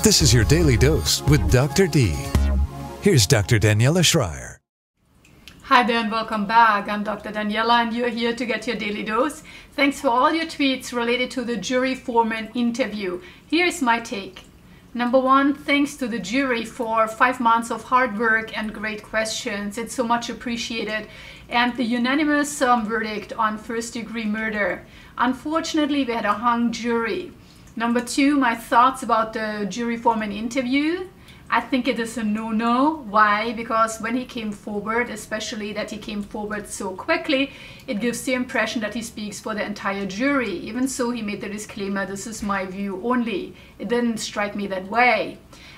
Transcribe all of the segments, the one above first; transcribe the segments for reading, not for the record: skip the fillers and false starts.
This is your Daily Dose with Dr. D. Here's Dr. Daniela Schreier. Hi there and welcome back. I'm Dr. Daniela and you're here to get your Daily Dose. Thanks for all your tweets related to the jury foreman interview. Here's my take. Number one, thanks to the jury for 5 months of hard work and great questions. It's so much appreciated. And the unanimous verdict on first-degree murder. Unfortunately, we had a hung jury. Number two, my thoughts about the jury foreman interview. I think it is a no-no. Why? Because when he came forward, especially that he came forward so quickly, it gives the impression that he speaks for the entire jury. Even so, he made the disclaimer, this is my view only. It didn't strike me that way.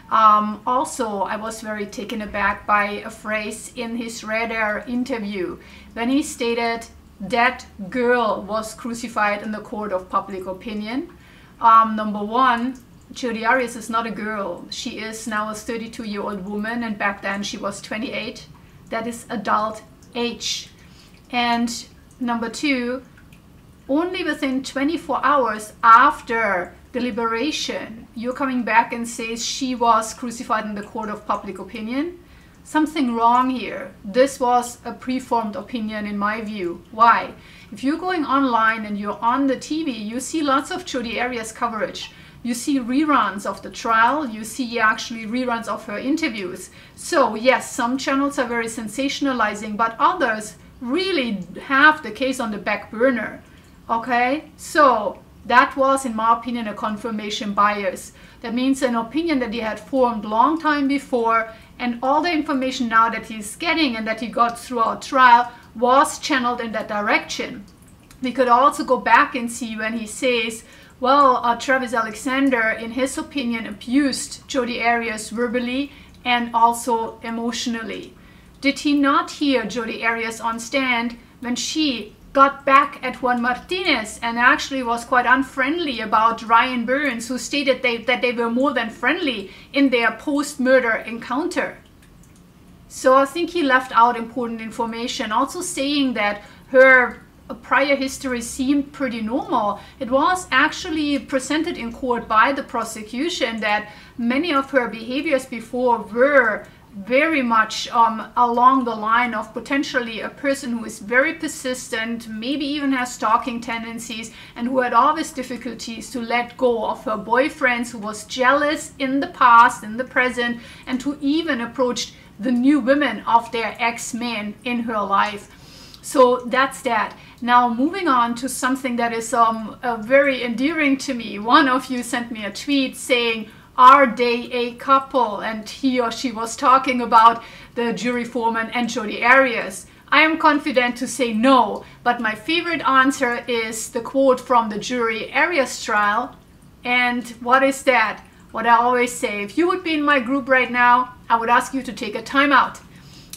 Also, I was very taken aback by a phrase in his radar interview when he stated that girl was crucified in the court of public opinion. Number one, Jodi Arias is not a girl. She is now a 32-year-old woman, and back then she was 28. That is adult age. And number two, only within 24 hours after deliberation, you're coming back and says she was crucified in the court of public opinion. Something wrong here. This was a preformed opinion in my view. Why? If you're going online and you're on the TV, you see lots of Jodi Arias coverage. You see reruns of the trial, you see actually reruns of her interviews. So yes, some channels are very sensationalizing, but others really have the case on the back burner. Okay, so that was, in my opinion, a confirmation bias. That means an opinion that he had formed long time before, and all the information now that he's getting and that he got throughout trial was channeled in that direction. We could also go back and see when he says, well, Travis Alexander, in his opinion, abused Jodi Arias verbally and also emotionally. Did he not hear Jodi Arias on stand when she got back at Juan Martinez and actually was quite unfriendly about Ryan Burns, who stated that they were more than friendly in their post-murder encounter? So I think he left out important information, also saying that her prior history seemed pretty normal. It was actually presented in court by the prosecution that many of her behaviors before were very much along the line of potentially a person who is very persistent, maybe even has stalking tendencies, and who had always difficulties to let go of her boyfriends, who was jealous in the past, in the present, and who even approached the new women of their ex-men in her life. So that's that. Now moving on to something that is very endearing to me. One of you sent me a tweet saying, are they a couple? And he or she was talking about the jury foreman and Jodi Arias. I am confident to say no, but my favorite answer is the quote from the jury Arias trial. And what is that? What I always say, if you would be in my group right now, I would ask you to take a timeout.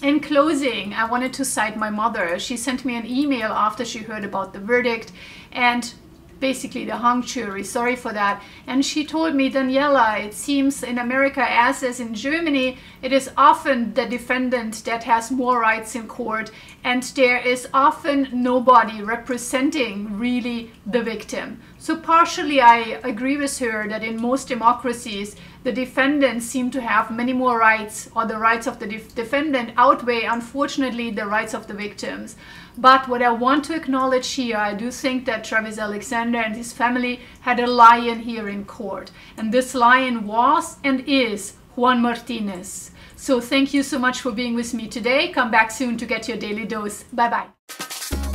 In closing, I wanted to cite my mother. She sent me an email after she heard about the verdict and basically the hung jury. Sorry for that. And she told me, Daniela, it seems in America, as in Germany, it is often the defendant that has more rights in court, and there is often nobody representing really the victim. So partially I agree with her that in most democracies, the defendants seem to have many more rights, or the rights of the defendant outweigh, unfortunately, the rights of the victims. But what I want to acknowledge here, I do think that Travis Alexander and his family had a lion here in court. And this lion was and is Juan Martinez. So thank you so much for being with me today. Come back soon to get your daily dose. Bye-bye.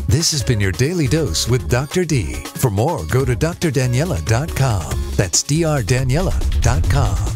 This has been your Daily Dose with Dr. D. For more, go to drdaniela.com. That's drdaniela.com.